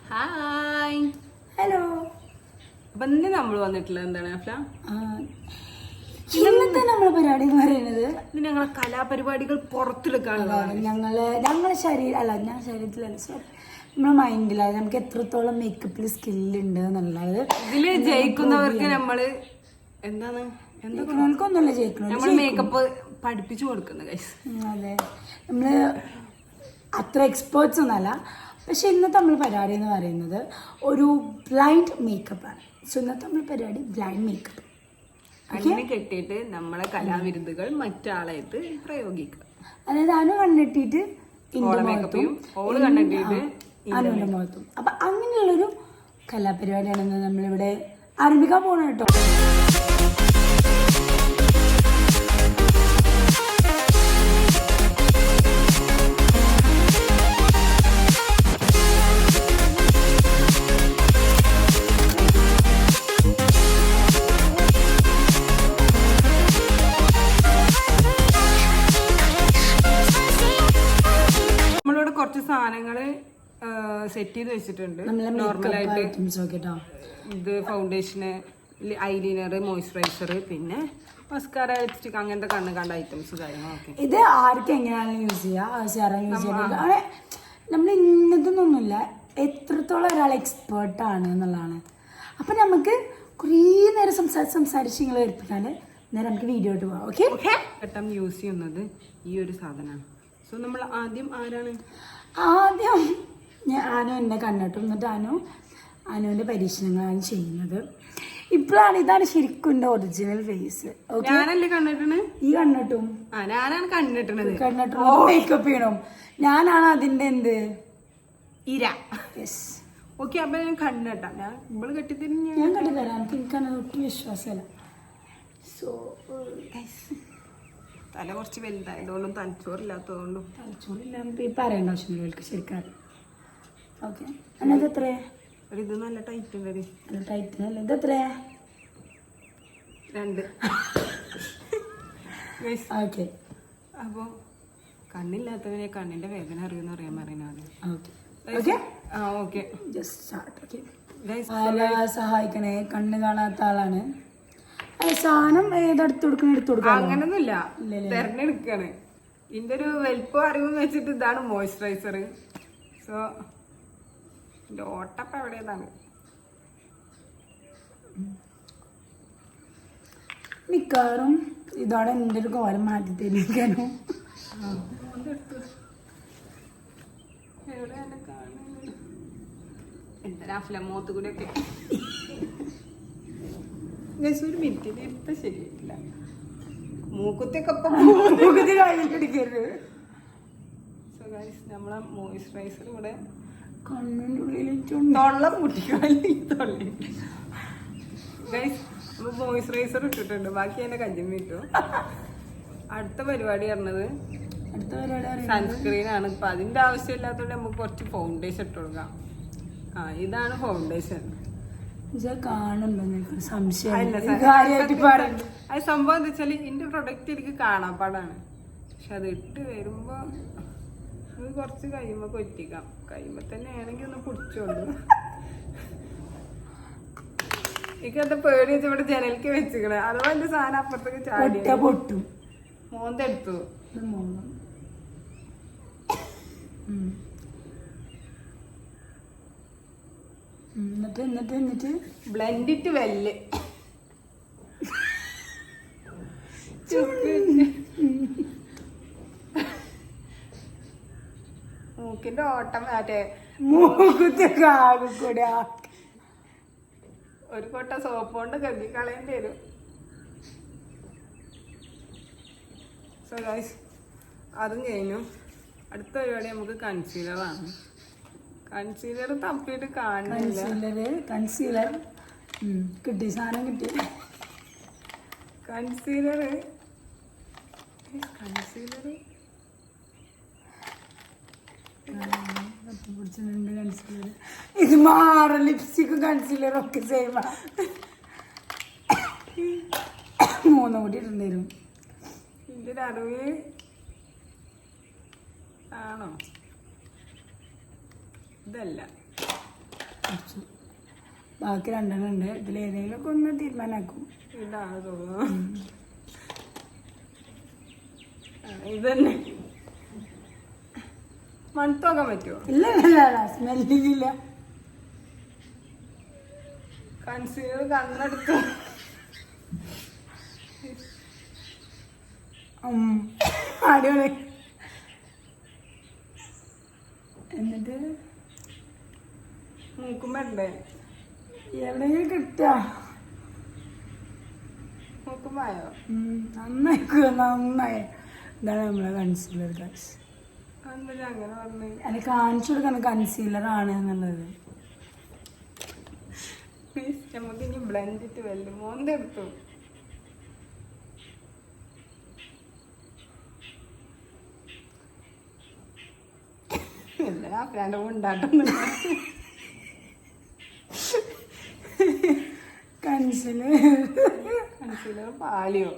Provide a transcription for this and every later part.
Hi hello. അപ്പം ഇന്ന് നമ്മൾ വന്നിട്ടുള്ളത് എന്താണ് അഫ്ല? ഇന്നത്തെ നമ്മളെ പരിപാടി എന്ന് പറയുന്നത് ഇത് ഞങ്ങളെ കലാപരിപാടികൾ പുറത്തെടുക്കാനുള്ളതാണ്. ഞങ്ങളെ ശരീരം അല്ല, ഞാൻ ശരീരത്തിലല്ല, നമ്മളെ മൈൻഡിൽ നമുക്ക് എത്രത്തോളം മേക്കപ്പിൽ സ്കില്ലുണ്ട് എന്നുള്ളത്. ഇതില് ജയിക്കുന്നവർക്ക് നമ്മള് എന്താണ് ജയിക്കണവർക്കൊന്നുമല്ല ജയിക്കണം, നമ്മൾ മേക്കപ്പ് പഠിപ്പിച്ചു കൊടുക്കുന്നത് ഗൈസ്. അതെ, നമ്മള് അത്ര എക്സ്പേർട്സ് ഒന്നല്ല. പക്ഷെ ഇന്നത്തെ നമ്മൾ പരിപാടി എന്ന് പറയുന്നത് ഒരു ബ്ലൈൻഡ് മേക്കപ്പാണ്. സോ ഇന്നത്തെ നമ്മൾ പരിപാടി ബ്ലൈൻഡ് മേക്കപ്പ്. കണ്ണിന് കെട്ടിയിട്ട് നമ്മളെ കലാവിരുദ്ധകൾ മറ്റാളായിട്ട് പ്രയോഗിക്കുക. അതായത് അനു കണ്ണെട്ടിട്ട് അനുവിന്റെ മുഖത്തും. അപ്പൊ അങ്ങനെയുള്ളൊരു കലാപരിപാടിയാണെന്ന് നമ്മളിവിടെ ആരംഭിക്കാൻ പോകണം കേട്ടോ. കുറച്ച് സാധനങ്ങള് സെറ്റ് ചെയ്ത് വെച്ചിട്ടുണ്ട്. നോർമലായിട്ട് ഇത് ഫൗണ്ടേഷന്, ഐലൈനർ, മോയ്സ്ചറൈസർ, പിന്നെ മസ്കാര, ലിപ്സ്റ്റിക്, അങ്ങനത്തെ കണ്ണ് കണ്ട ഐറ്റംസ് കാര്യങ്ങളൊക്കെ. ഇത് ആർക്കും എങ്ങനെയാണ് യൂസ് ചെയ്യുക. നമ്മൾ ഇന്നതൊന്നുമില്ല, എത്രത്തോളം ഒരാൾ എക്സ്പേർട്ടാണ് എന്നുള്ളതാണ്. അപ്പൊ നമുക്ക് കുറേ നേരം സംസാരിച്ച് നിങ്ങൾ ഏൽപ്പിക്കാണ്ട് നേരെ നമുക്ക് വീഡിയോ ഇട്ട് പോവാം. ഓക്കെ, പെട്ടെന്ന് യൂസ് ചെയ്യുന്നത് ഈ ഒരു സാധനമാണ്. സോ നമ്മൾ ആദ്യം ഞാൻ ആനു എന്നെ കണ്ടിട്ടു, എന്നിട്ട് അനുവിന്റെ പരീക്ഷണങ്ങളാണ് ചെയ്യുന്നത്. ഇതാണ് ശരിക്കും എന്റെ ഒറിജിനൽ ഫേസ്. ഞാനല്ലേ കണ്ടിട്ടാണ് ഈ കണ്ടിട്ടും ഞാനാണ് കണ്ടിട്ടും മേക്കപ്പ് ചെയ്യണം. ഞാനാണ് അതിന്റെ എന്ത് ഇര. ഓക്കെ, അപ്പൊ ഞാൻ കണ്ടിട്ടാ ഞാൻ ഇവള് കെട്ടിത്തരും. ഞാൻ കെട്ടിത്തരാം, എനിക്കത് ഒട്ടും വിശ്വാസമല്ല. സോ തല കുറച്ച് വലുതായതുകൊണ്ടും തലച്ചോറില്ലാത്തതുകൊണ്ടും. തലച്ചോറില്ലാതെ ഈ പറയേണ്ട ആവശ്യമില്ല, ശരിക്കും. ഓക്കെ, അന്നത് എത്രയാ? ഇത് നല്ല ടൈറ്റ് ഉണ്ട്. നല്ല ടൈറ്റ് അല്ല, ഇത് എത്രയാ? 2. ഓക്കെ, അപ്പൊ കണ്ണില്ലാത്തവനെ കണ്ണിന്റെ വേദന അറിയുമെന്ന് അറിയാൻ പറയുന്നത്. സഹായിക്കണേ, കണ്ണ് കാണാത്ത ആളാണ്. സാധനം ഏതെടുത്ത് കൊടുക്കണം, അങ്ങനൊന്നുമില്ല, തെരഞ്ഞെടുക്കാണ്. ഇതിന്റെ ഒരു വലിപ്പം അറിവെന്ന് വെച്ചിട്ട് ഇതാണ് മോയ്സ്ചറൈസർ. സോ ഇതിന്റെ ഓട്ടപ്പ എവിടെയാണ്? മിക്കവാറും ഇതോടെ എൻ്റെ ഒരു കോലം മാറ്റി തരിക്കാനോ. എന്താ മോത്ത് കൂടെ ഒക്കെ ഒരു മിനിറ്റ് ഇപ്പൊ ശരിയായിട്ടില്ല. മൂക്കുത്തിയൊക്കെ നമ്മളെ മോയ്സ്ചറൈസർ ഇവിടെ കണ്ണിൻ്റെ ഉള്ളിൽ തൊള്ള മുട്ടിക്കാലി തൊള്ളി. നമ്മൾ മോയ്സ്ചറൈസർ ഇട്ടിട്ടുണ്ട്, ബാക്കി അതിന്റെ കഞ്ഞിമ്മ ഇട്ടു. അടുത്ത പരിപാടി പറഞ്ഞത് സൺസ്ക്രീൻ ആണ്. ഇപ്പൊ അതിന്റെ ആവശ്യമില്ലാത്തതുകൊണ്ട് നമുക്ക് കുറച്ച് ഫൗണ്ടേഷൻ ഇട്ട് കൊടുക്കാം. ഇതാണ് ഫൗണ്ടേഷൻ. അത് സംഭവം എന്താ വെച്ചാല് എന്റെ പ്രൊഡക്റ്റ് എനിക്ക് കാണാപ്പാടാണ്. പക്ഷെ അത് ഇട്ട് വരുമ്പോ അത് കുറച്ച് കഴിയുമ്പോ കൊറ്റിക്കാം. കഴിയുമ്പോ തന്നെ ആണെങ്കിൽ ഒന്ന് പിടിച്ചോളൂ. എനിക്കത് പേടി വെച്ച് ഇവിടെ ജനലിക്ക് വെച്ചിക്കണേ, അഥവാ എന്റെ സാധനം അപ്പുറത്തേക്ക് ചാടി പൊട്ടും. മോന്തെടുത്തു. എന്നിട്ട് ബ്ലെൻഡിറ്റ് വെല്ല് മൂക്കിന്റെ ഓട്ടം മാറ്റേ ഒരു കൊട്ട സോപ്പ് കൊണ്ട് കഴുകി കളയേണ്ടി വരും. സോ ഗൈസ്, അതും കഴിഞ്ഞു. അടുത്ത പരിപാടി നമുക്ക് കൺസീലറാണ്. കൺസീലർ തപ്പിയിട്ട് കാണുന്നില്ല. കൺസീലർ കിട്ടി, സാധനം കിട്ടി. കൺസീലർ ഇത് മാറും. ലിപ്സ്റ്റിക്കും കൺസീലറും ഒക്കെ സെയിം. 3 കൂടി ഇട്ടുണ്ടായിരുന്നു. ഇതിന്റെ അറിവ് ആണോ? ഇതല്ല, കുറച്ച് ബാക്കി 2 ഉണ്ട്. ഇതിലേതെങ്കിലും ഒക്കെ ഒന്ന് തീരുമാനാക്കും. ഇതാണ് തോന്നുന്നു. ഇതന്നെ മണത്തോക്കാൻ പറ്റുമോ? ഇല്ല സ്മെല്ലില്ല. കൺസീലർ കണ്ണെടുത്തു. അടിപൊളി. എന്നിട്ട് മൂക്കുമ്പണ്ടേ എവിടെയെങ്കിലും കിട്ടാ മൂക്കുമ്പായോ? നന്നായി. ഇതാണ് നമ്മളെ കൺസീലർ ഗൈസ്. എന്താ അങ്ങനെ പറഞ്ഞു? അത് കാണിച്ചു കൊടുക്കണം കൺസീലർ ആണ് എന്നുള്ളത്. പ്ലീസ് നമുക്ക് ഇനി ബ്ലെൻഡിട്ട് വല്ല മോന്തെടുത്തു. എല്ലാ ഫ്രണ്ട് ഉണ്ടാട്ടുന്നു. കൺസീലർ പാലിയോ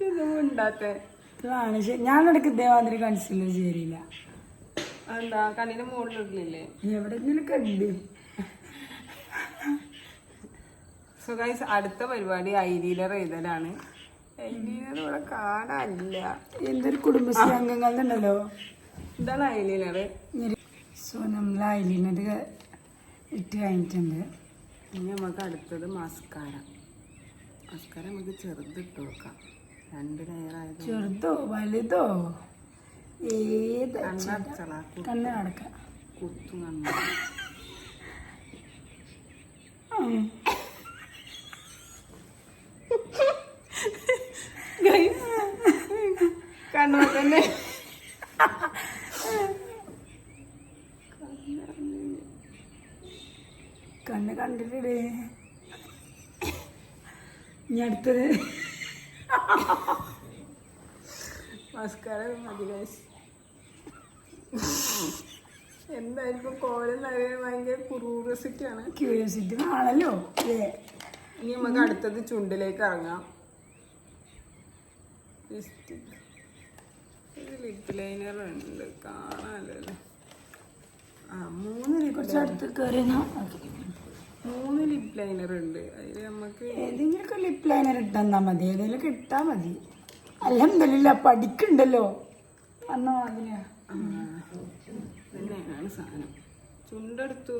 ഇതൊന്നും ഉണ്ടാത്തേ. ഞാനിടക്ക് ഇതേമാതിരി കൺസീലർ ചേരില്ല. എന്താ കണ്ണിന്റെ മുകളിലില്ലേ? എവിടെയെങ്കിലും കണ്ട്. സോ ഗൈസ്, അടുത്ത പരിപാടി ഐലൈനർ എഴുതലാണ്. ഐലൈനർ ഇവിടെ കാണാനില്ല. എന്തൊരു കുടുംബശ്രീ അംഗങ്ങളുണ്ടല്ലോ. ഇതാണ് ഐലൈനർ. സോ നമ്മൾ ഐലൈനർ ഇട്ട് കഴിഞ്ഞിട്ടുണ്ട്. ഇനി നമുക്ക് അടുത്തത് മസ്കാര. നമുക്ക് ചെറുതിട്ട് നോക്കാം. 2 ലെയറായത്. ചെറുതോ വലുതോ ഏത് കണ്ണടച്ചളാ കണ്ണ് നടക്കാം. കുത്തും കണ്ണു. കണ്ണു തന്നെ കണ്ണ് കണ്ടിട്ടില്ലേ. ഇനി അടുത്തത് മസ്കാര മതി ഗൈസ്. എന്തായാലും കോലം ഭയങ്കര ക്യൂരിയോസിറ്റിയാണ്. ക്യൂരിയോസിറ്റി ആണല്ലോ. ഇനി നമുക്ക് അടുത്തത് ചുണ്ടിലേക്ക് ഇറങ്ങാം. ലിപ് ലൈനർ ഉണ്ട്, കാണാനല്ലേ. 3 കുറച്ച് അടുത്ത് കയറി 3 ലിപ് ലൈനർ ഉണ്ട്. അതിൽ നമുക്ക് ഏതെങ്കിലുമൊക്കെ ലിപ് ലൈനർ ഇട്ടാ മതി. ഏതെങ്കിലും ഇട്ടാ മതി. അൽഹംദുലില്ലാ പഠിക്കണ്ടല്ലോ. അന്നോ അതിന് തന്നെയാണ് സാധനം. ചുണ്ടെടുത്തു.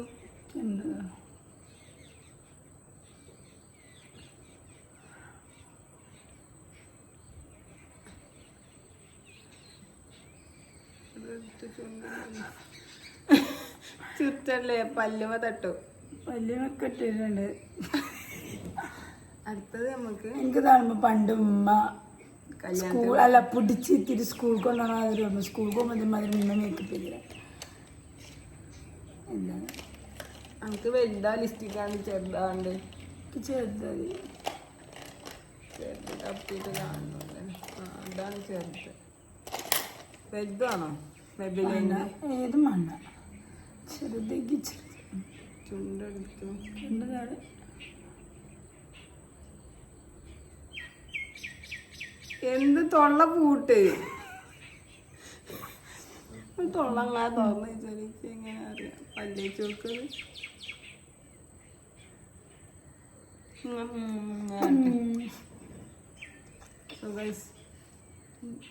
ചുറ്റല്ലേ പല്ലുമ തട്ടു. പല്ലുമൊക്കെ ഇട്ടിട്ടുണ്ട്. അടുത്തത് നമുക്ക് എനിക്ക് കാണുമ്പോ പണ്ട് ഉമ്മ കല്യാണം സ്കൂൾ അല്ല പിടിച്ചിത്തിരി സ്കൂൾ കൊണ്ടാണ് അവർ വന്നു. സ്കൂൾ പോകുമ്പോൾ അതിന് ഉമ്മ മേക്കപ്പ് ചെയ്തില്ല. എന്താണ് നമുക്ക് വലുതാ ലിസ്റ്റിക്കാണ്ട് ചെറുതാണ്ട് ചെറുത് ചെറുത് തപ്പിയിട്ട് കാണുന്നുണ്ട്. അതാണ് ചെറുത്. വലുതാണോ? ഏതും വേണ്ട. ചെറുതേക്ക് ചെറുത്. ചുണ്ടെടുത്തു. ചുണ്ടതാണ്. എന്ത് തൊള്ള പൂട്ട്. തൊള്ളങ്ങാ തുറന്ന് വെച്ചാൽ എങ്ങനെ അറിയാം? പല്ലേച്ച് കൊടുക്കത്.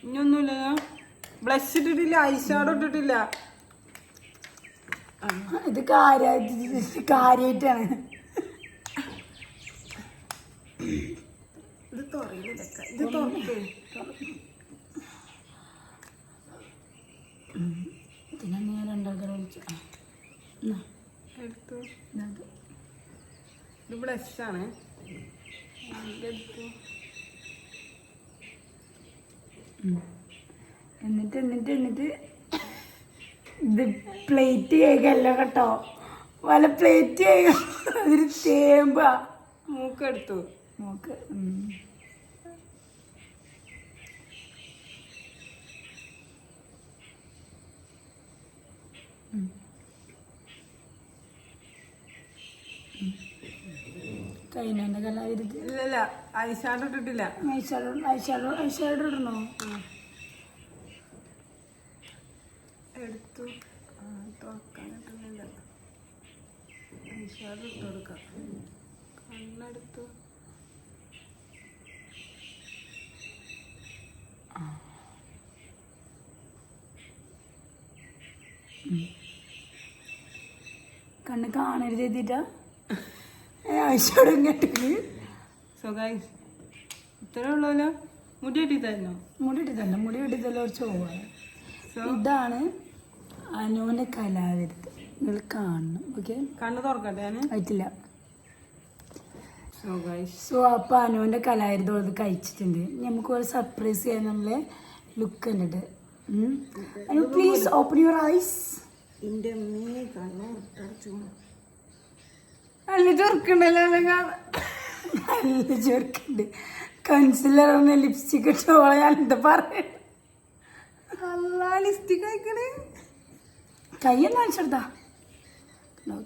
ഇനിയൊന്നുമില്ല. ബ്ലഷ് ഇട്ടിട്ടില്ല, ഐഷാഡോ ഇട്ടിട്ടില്ല. ഇത് കാര്യായിട്ടാണ്. ഇത് തുറയിലൊക്കെ. ഇത് തുറക്ക്. ഇതിനെ ഞാൻ 2 ആൾക്കാരെ വിളിച്ചു എടുത്തു. ഇത് ബ്ലഷാണ്. എടുത്തു. എന്നിട്ട് ഇത് പ്ലേറ്റ് കേൾക്കല്ലോ കേട്ടോ. വല്ല പ്ലേറ്റ് കേൾക്ക. അതൊരു തേമ്പ. മൂക്കെടുത്തു. നോക്ക്. കഴിഞ്ഞ കലാവിരുദ്ധ. ഇല്ലല്ല, ഐഷാഡോ ഇട്ടിട്ടില്ല. ഐഷാഡോ ഇടണോ? എടുത്തു. തുറക്കാൻ കിട്ടുന്നില്ല. ഐഷാഡ് ഇട്ട് കൊടുക്കാം. കണ്ണെടുത്ത് കണ്ണ് കാണരുത് എത്തിട്ടാ ഐഷാഡ് ഇങ്ങോട്ട്. സോ ഗൈസ് ഇത്രേ ഉള്ളൂല്ലോ. മുടി വെട്ടി തരണോ? മുടി വെട്ടിത്തല്ല ഒരു ചോവാണ്. ഇതാണ് അനുവിന്റെ കലാവിരുത്. നിങ്ങൾ കാണണം. ഓക്കെ, കണ്ണ് തുറക്കട്ടെ ഞാൻ ആയിട്ടില്ല. സോ ഗൈസ് സോ അപ്പൊ അനുവിന്റെ കലാവിരുത് അത് കഴിച്ചിട്ടുണ്ട്. നമുക്ക് ഒരു സർപ്രൈസ് ചെയ്യാൻ നമ്മളെ ലുക്ക് കണ്ടിട്ട്. Anu please open your eyes. എന്റെ നല്ല ചെറുക്കുണ്ടല്ലോ. നല്ല ചെറുക്കുണ്ട്. കൺസിലർ ഒന്ന് ലിപ്സ്റ്റിക് ഇട്ടോളെ ഞാൻ എന്താ പറയണ. ലിപ്സ്റ്റിക് കഴിക്കണേ. കയ്യൊന്നും കാണിച്ചെടുത്താ.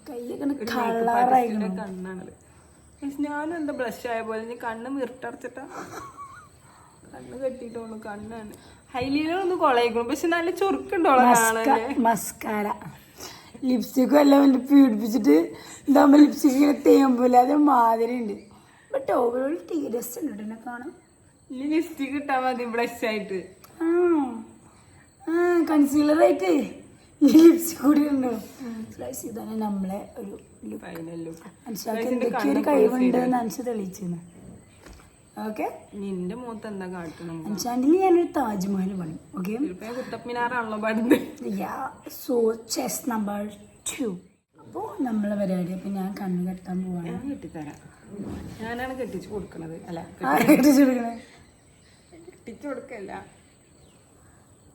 കയ്യൊക്കെ കളറായിരുന്നു. കണ്ണാണത്. ഞാനും എന്താ ബ്ലഷ് ആയ പോലെ ഞാൻ കണ്ണ് മിർട്ടടച്ചിട്ടാ. കണ്ണ് കെട്ടിട്ടോളൂ. കണ്ണാണ് ഹൈലൈനർ ഒന്ന് കൊളയിക്കണം. പക്ഷെ നല്ല ചുരുക്കുണ്ടോളെ കാണാൻ. മസ്കാര ലിപ്സ്റ്റിക്കും എല്ലാം വേണ്ടി പീഡിപ്പിച്ചിട്ട് ഇതാകുമ്പോൾ ലിപ്സ്റ്റിക് ഇങ്ങനെ തേമ്പൂല. അത് മാതിരി ഉണ്ട്. ബട്ട് ഓവറോൾ ടേസ്റ്റ് ഉണ്ട് എന്നെ കാണാൻ. ഇനി ലിപ്സ്റ്റിക് ഇട്ടാ മതി ബ്ലഷ് ആയിട്ട്. കൺസീലറായിട്ട് ഈ ലിപ്സ്റ്റിക് കൂടി ഉണ്ടോ. ഇതാണ് നമ്മളെ ഒരു ഫൈനൽ ലുക്ക്. അനുഷാക്ക് എന്തൊക്കെ ഒരു കഴിവുണ്ട് എന്ന് അനുഷ തെളിയിച്ചിരുന്നു. ഓക്കെ, നിന്റെ മുഖത്ത് എന്താ കാട്ടണം? അനുഷാണ്ടിൽ ഞാനൊരു താജ്മഹൽ പണി. ഓക്കെ, കുത്തപ്പിനാറാണല്ലോ പാടുന്നത്. So chess number 2. അപ്പോൾ നമ്മളെ പരിപാടി. അപ്പം ഞാൻ കണ്ണ് കെട്ടാൻ പോവാണ്. ഞാൻ കെട്ടിത്തരാം. ഞാനാണ് കെട്ടിച്ചു കൊടുക്കണത്. അല്ല കെട്ടിച്ചു കൊടുക്കണേ. കെട്ടിച്ചു കൊടുക്കല്ല,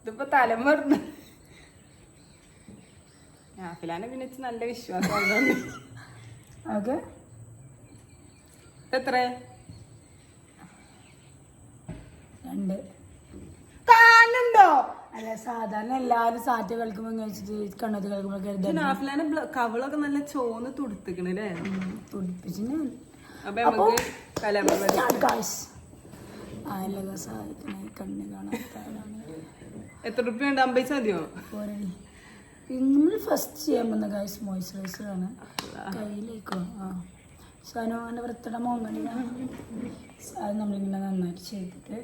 ഇതിപ്പോ തലമുറ. ാഫിലാനെ പിന്നെ നല്ല വിശ്വാസം. ഓക്കെ, എത്ര? 2 കാണുന്നുണ്ടോ? അല്ല, സാധാരണ എല്ലാരും സാറ്റ് കളിക്കുമ്പോ കണ്ണത്ത് കളിക്കുമ്പോ നാഫിലാനെ കവളൊക്കെ നല്ല ചോന്ന് തുടുത്തിക്കണല്ലേ. തുടിപ്പിച്ചിന്. അപ്പൊ നമുക്ക് സഹായിക്കണേ. കണ്ണ് കാണാൻ എത്ര റുപ്യുണ്ട്? 50 മതിയോ? നമ്മൾ ഫസ്റ്റ് ചെയ്യാൻ പോകുന്ന ഗൈസ് മോയ്സ്ചറൈസർ ആണ്. കയ്യിലേക്കോ സനോന്റെ വൃത്തിയുടെ മോങ്ങണി. അത് നമ്മളിങ്ങനെ നന്നായിട്ട് ചെയ്തിട്ട്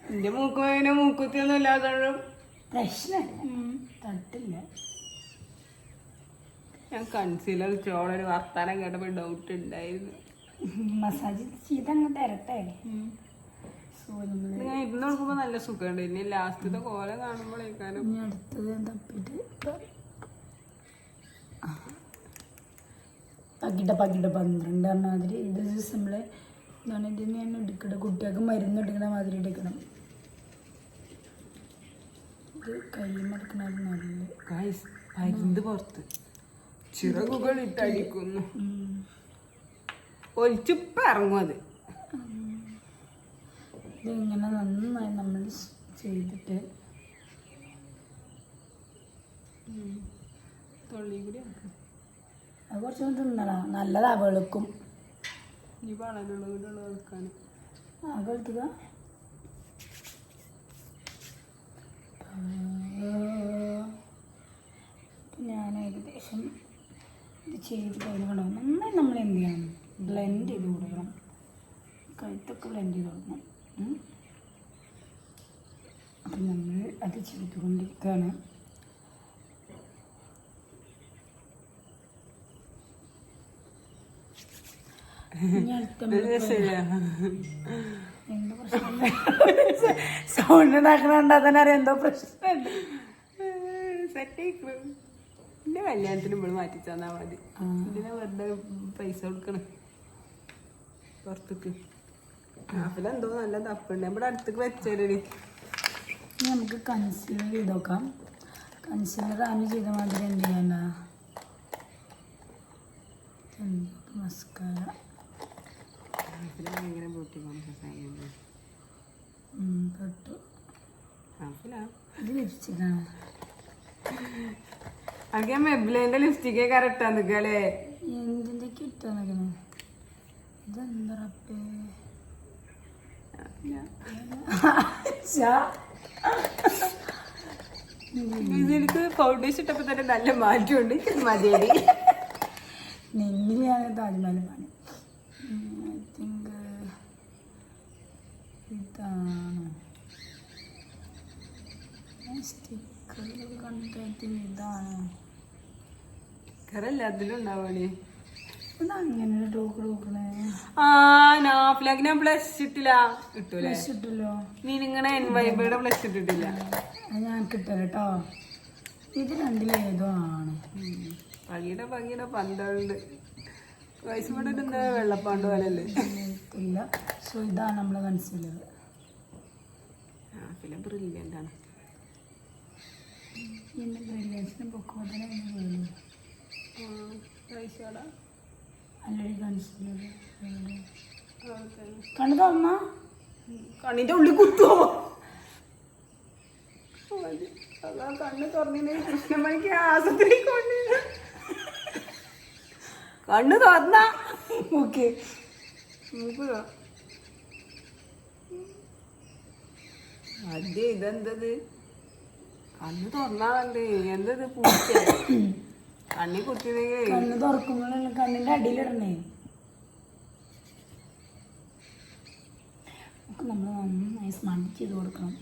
എന്റെ മൂക്ക് മൂക്കുത്തിയൊന്നും ഇല്ലാതെ പ്രശ്നമില്ല, തട്ടില്ല. ഞാൻ കൺസീലർ ചോളൊരു വർത്താനം കേട്ടപ്പോ ഡൗട്ട് ഉണ്ടായിരുന്നു. മസാജ് ചെയ്ത് അങ്ങ് തരട്ടെ. ഞാൻ ഇരുന്ന് നോക്കുമ്പോ നല്ല സുഖമുണ്ട്. ഇനി ലാസ്റ്റത്തെ കോല കാണുമ്പോഴേക്കാനും ഇനി അടുത്തത് തപ്പിട്ട് പകിട്ട 12 മാതിരി. ഇത് നമ്മള് എന്താണ് ഇതിന് ഞാൻ എടുക്കണം. കുട്ടികൾക്ക് മരുന്ന് എടുക്കണ മാതിരി എടുക്കണം. ഇത് കയ്യുമെടുക്കണ നല്ല മരുന്ന് പുറത്ത് ചിറകുകൾ ഇട്ടടിക്കുന്നു. ഒലിച്ചിപ്പ ഇറങ്ങും അത്. ഇതിങ്ങനെ നന്നായി നമ്മൾ ചെയ്തിട്ട് തൊള്ളി കൂടി അത് കുറച്ചൊന്നും തിന്നടാ. നല്ലതാ, വെളുക്കും. ഈ വളരുള്ള വീടുള്ള വെളുക്കാൻ വെളുത്തുക. ഞാൻ ഏകദേശം ഇത് ചെയ്ത് കഴിഞ്ഞോ. നന്നായി നമ്മൾ എന്ത് ചെയ്യണം? ബ്ലെൻഡ് ചെയ്ത് കൊടുക്കണം. കഴുത്തൊക്കെ ബ്ലെൻഡ് ചെയ്ത് കൊടുക്കണം. അപ്പം നമ്മൾ അത് ചെയ്തുകൊണ്ടിരിക്കുകയാണ്. എന്തോ പ്രശ്നം സൗണ്ട് ഉണ്ടാക്കണണ്ടാ തന്നെ അറിയാം. എന്തോ പ്രശ്നമുണ്ട്. എന്റെ കല്യാണത്തിന് നമ്മൾ മാറ്റി തന്നാ മതി. ഇതിനെ വെറുതെ പൈസ കൊടുക്കണം പുറത്തേക്ക്. എന്തോ നല്ല തപ്പുണ്ട്. നമ്മുടെ അടുത്തേക്ക് വെച്ചേരി. നമുക്ക് കൺസീലർ ചെയ്ത് നോക്കാം. കൺസീലർ ആണ് ചെയ്ത മാതിരി എന്ത് ചെയ്യണ്ട. മസ്കാര എങ്ങനെ പൊട്ടി പെട്ടു. ഇത് ലിപ്സ്റ്റിക്കാണ്. അതൊക്കെ മെബ്ലിന്റെ ലിപ്സ്റ്റിക്കേ കറക്റ്റാ നിൽക്കല്ലേ. എന്തിൻ്റെയൊക്കെ ഇട്ടാ നിൽക്കണേ. ഇതെന്താ റബ്ബേ. എനിക്ക് ഫൗണ്ടേഷൻ ഇട്ടപ്പോ തന്നെ നല്ല മാറ്റമുണ്ട്. മതിയടി. നെല്ലിലാണ് താജ്മഹൽ പണി. ഐ തിങ്ക് ഇതാണ് സ്റ്റിക്കറിൽ കണ്ടിട്ട് ഇതാണ്. കറല്ല അതിലുണ്ടാവണേ. അങ്ങനെ ടോക്കണേ. ആ നാഫിലാക്ക് ഞാൻ പ്ലസ് ഇട്ടില്ല. ഇട്ടൂലേ? ഇട്ടല്ലോ. നീ നിങ്ങളുടെ എൻവൈബിയുടെ പ്ലസ് ഇട്ടിട്ടില്ല. അത് ഞാൻ കിട്ടല്ലോ കേട്ടോ. ഇത് രണ്ടിലേതോ ആണ്. പകിയുടെ 12 വയസ്സ് കൊണ്ട് എന്താ വെള്ളപ്പാണ്ട് പോലല്ലേ? ഇല്ല. സോ ഇതാണ് നമ്മളെ കൺസീലർ. നാഫില ബ്രില്യൻ്റ് ആണ്. എന്റെ ബ്രില്യൻസിന് പൊക്കോട്ടനെ നല്ലൊരു കൺസീലർ. കണ്ണു തുറന്ന കണ്ണിന്റെ ഉള്ളിൽ കുത്തുവോ? അതാ കണ്ണ് തുറന്നിട്ട് കൃഷ്ണമണിക്ക് ആസത്തിൽ കണ്ണ് തുറന്ന ഓക്കെ. അതെ ഇതെന്തത്? കണ്ണ് തുറന്നാണ്ട് എന്തത്? പൂച്ച കണ്ണി കുത്തിയതേ. കണ്ണ് തുറക്കുമ്പോഴല്ല കണ്ണിന്റെ അടിയിലിടണേ. നമ്മൾ നന്നായി സ്മഡ് ചെയ്ത് കൊടുക്കണം.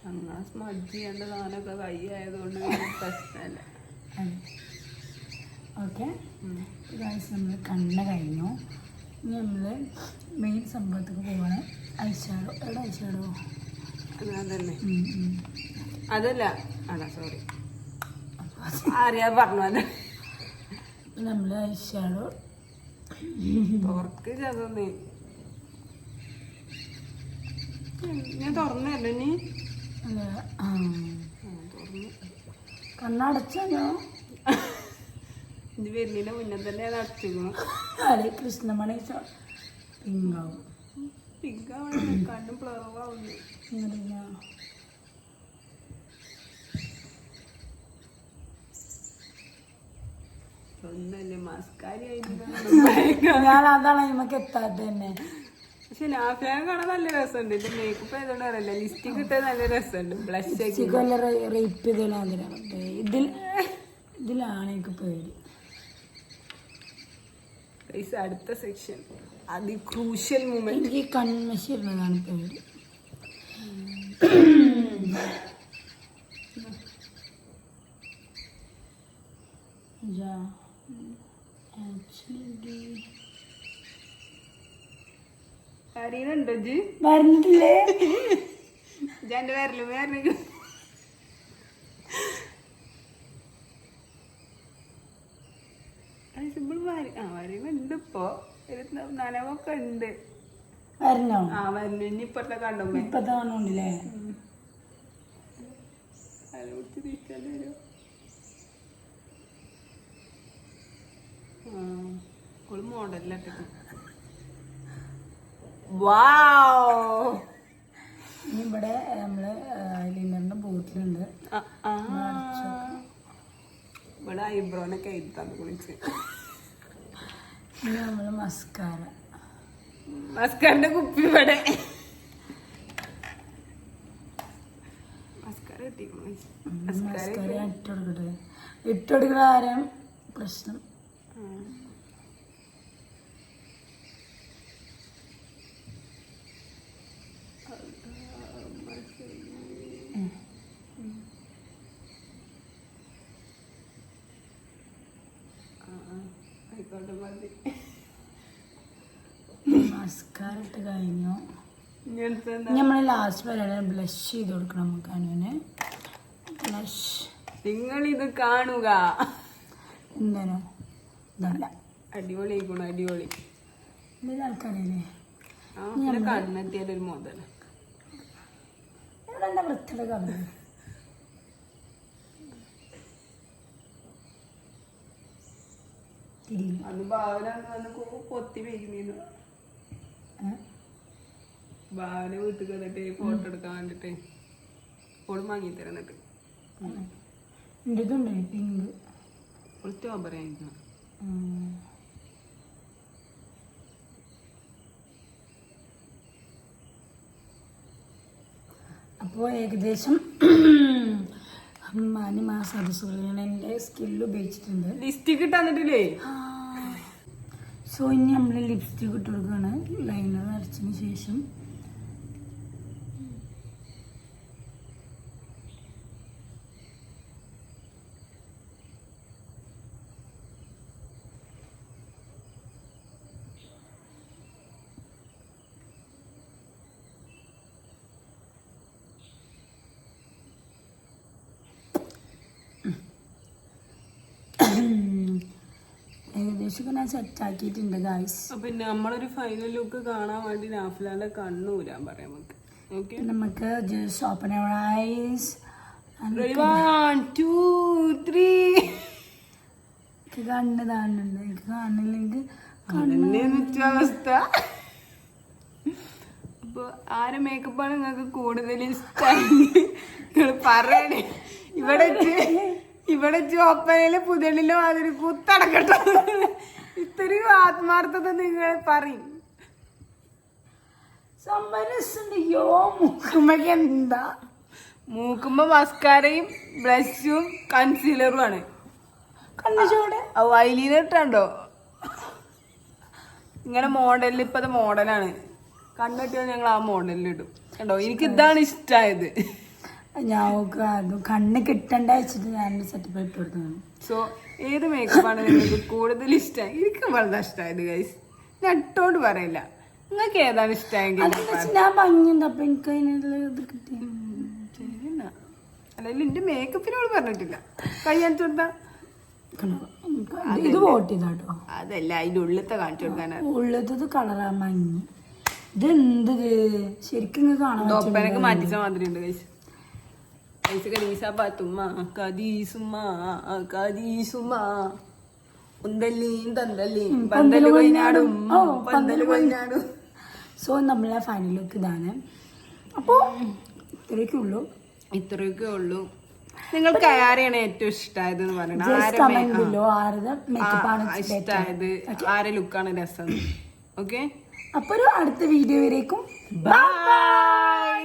അങ്ങനെ സ്മഡ് ചെയ്യേണ്ട സാധനമൊക്കെ കൈ ആയതുകൊണ്ട് പ്രശ്നമല്ല. ഓക്കെ നമ്മൾ കണ്ണ് കഴിഞ്ഞു. ഇനി നമ്മൾ മെയിൻ സംഭവത്തേക്ക് പോവാണ്. ഐഷാഡോ. എവിടെ ഐഷാഡോ? അതന്നെ. അതല്ല അതാ സോറി അറിയാ പറഞ്ഞു. അതെ നമ്മൾ ഐഷാഡോ തുറക്ക് ചതന്നേ. ഞാൻ തുറന്നല്ലേ നീ? തുറന്നു. കണ്ണടച്ചോ? ഇത് വരുന്നതിന്റെ മുന്നേ തന്നെ അത് അടച്ചിരിക്കണം. അതെ കൃഷ്ണമണി പിങ്കാവും. പിങ്കാവണേ കണ്ണും പ്ലവാവുന്നു. ഒന്നല്ലേ മസ്കാരി ഞാൻ അതാണ് നമുക്ക് എത്താത്ത തന്നെ. പക്ഷെ നാഫിയാൻ കാണാൻ നല്ല രസമുണ്ട്. എന്റെ മേക്കപ്പ് ആയതുകൊണ്ട് അറിയില്ല. ലിസ്റ്റിക് കിട്ടാൻ നല്ല രസമുണ്ട്. ബ്ലഷ് റേപ്പ് ഇതിലാണ് എനിക്ക് പേടി. അടുത്ത സെക്ഷൻ അതി ക്രൂഷ്യൽ മൂമെന്റ്. എനിക്ക് കൺമശി ഇടുന്നതാണ് പേടി. അറിയുന്നുണ്ടോ ജി? പറഞ്ഞിട്ടില്ലേ? എന്റെ വരല് വേറെ സിമ്പിൾ വരയുന്നുണ്ട്. ഇപ്പൊ നനവൊക്കെ ഉണ്ട്. വരണോ? ആ വരുന്നു. ഇനി ഇപ്പത്തെ കണ്ടുമ്പോ ഇപ്പത്തെ കാണുന്നില്ലേ? അതിനെക്കുറിച്ച് തിരിച്ചാൽ വരും. മോഡലിലൊക്കെ ഇവിടെ നമ്മള് ലിന്നറിന്റെ ബോട്ടിലുണ്ട്. ഇവിടെ ഐബ്രോനൊക്കെ എഴുതാന്ന് കുളിച്ച്. ഇനി നമ്മള് മസ്കാറിന്റെ കുപ്പി ഇവിടെ മസ്കാര ഇട്ടെടുക്കണ ആരും പ്രശ്നം. മസ്കാര ഇട്ട് കഴിഞ്ഞു. നമ്മൾ ലാസ്റ്റ് വരെ ബ്ലഷ് ചെയ്ത് കൊടുക്കണം നമുക്ക്. അനുവിന് ബ്ലഷ്. നിങ്ങൾ ഇത് കാണുക. എന്താണോ ഇതല്ല അടിപൊളി അടിപൊളി. എന്തെങ്കിലും ആൾക്കാരല്ലേ കണ്ണെത്തിയാലൊരു മുതൽ എന്താ വൃത്തിയുടെ കളർ. അത് ഭാവന കൊത്തി വയ്ക്കുന്നു. ഭാവന വീട്ടിൽ വന്നിട്ട് ഫോട്ടോ എടുക്കാൻ വേണ്ടിട്ട് ഓള് വാങ്ങിത്തരാം. എന്നിട്ട് പിങ്ക് സ്ട്രോബറി ആയിരിക്കണം. അപ്പോൾ ഏകദേശം സദസ്സുകളിൽ എൻ്റെ സ്കില്ല് ഉപയോഗിച്ചിട്ടുണ്ട്. ലിസ്റ്റിക് ഇട്ടാന്നിട്ടില്ലേ? സോ ഇനി നമ്മൾ ലിപ്സ്റ്റിക് ഇട്ട് കൊടുക്കുകയാണ് ലൈനർ വരച്ചതിന് ശേഷം. ഏകദേശം ഞാൻ സെറ്റ് ആക്കിയിട്ടുണ്ട് ഗായ്സ്. അപ്പൊ നമ്മളൊരു ഫൈനൽ ലുക്ക് കാണാൻ വേണ്ടി നാഫിലാന്റെ കണ്ണൂരാൻ പറയാം നമുക്ക്. ഓക്കെ, നമുക്ക് ജസ്റ്റ് ഓപ്പൺ യുവർ ഐസ്. 1 2 3. കണ്ണ് കാണുന്നുണ്ട്, എനിക്ക് കാണില്ലെങ്കിൽ അവസ്ഥ. അപ്പൊ ആരെ മേക്കപ്പാണ് നിങ്ങൾക്ക് കൂടുതൽ ഇഷ്ടമായി നിങ്ങൾ പറയണേ. ഇവിടെ ചോപ്പയില് പുതിയണ്ണിന്റെ മാതിരി കുത്തടക്കട്ടോ. ഇത്രയും ആത്മാർത്ഥത നിങ്ങൾ പറയും. എന്താ മൂക്കുമ്പോ മസ്കാരയും ബ്ലഷും കൺസീലറും ആണ്. കണ്ണുചൂടെ ഐലൈനർ ഇട്ടുണ്ടോ? ഇങ്ങനെ മോഡലിൽ ഇപ്പത്തെ മോഡലാണ്. കണ്ണിട്ടാൽ ഞങ്ങൾ ആ മോഡലിൽ ഇടും. കണ്ടോ, എനിക്ക് ഇതാണ് ഇഷ്ടമായത്. ഞാൻ കണ്ണ് കിട്ടണ്ട വെച്ചിട്ട് ഞാൻ സെറ്റപ്പ് ഇട്ട് കൊടുത്തതാണ്. സോ ഏത് മേക്കപ്പാണ് നിങ്ങൾക്ക് കൂടുതൽ ഇഷ്ടമായി? എനിക്ക് വളരെ ഇഷ്ടമായത് ഗൈസ്. ഞാൻ ഇട്ടോണ്ട് പറയില്ല, നിങ്ങൾക്ക് ഏതാണ് ഇഷ്ടമായെങ്കിൽ ഞാൻ ഭംഗിയുണ്ട്. അപ്പൊ എനിക്ക് അതിനുള്ള ഇത് കിട്ടി. അല്ലെങ്കിൽ എന്റെ മേക്കപ്പിനോട് പറഞ്ഞിട്ടില്ല. കയ്യാണിച്ചു കൊടുത്താ ഇത് വോട്ട് ചെയ്താട്ടോ. അതല്ല, അതിന്റെ ഉള്ളിലത്തെ കാണിച്ചു കൊടുക്കാനാണ്. ഉള്ളത്തത് കളറാ മഞ്ഞ്. ഇത് എന്ത് ശരിക്കും കാണാൻ തൊപ്പനൊക്കെ മാറ്റിച്ച മാതിരി ഉണ്ട് ഗൈസ്. സോ നമ്മളെ ഫൈനൽ ലുക്ക് ഇതാണ്. അപ്പോ ഇത്രയൊക്കെ ഉള്ളൂ. നിങ്ങൾക്ക് ആരെയാണ് ഏറ്റവും ഇഷ്ടമായത് എന്ന് പറയണം. ഇഷ്ടമായത് ആരെ ലുക്കാണ് രസം. ഓക്കെ, അപ്പൊ ഒരു അടുത്ത വീഡിയോ വരേക്കും ബൈ.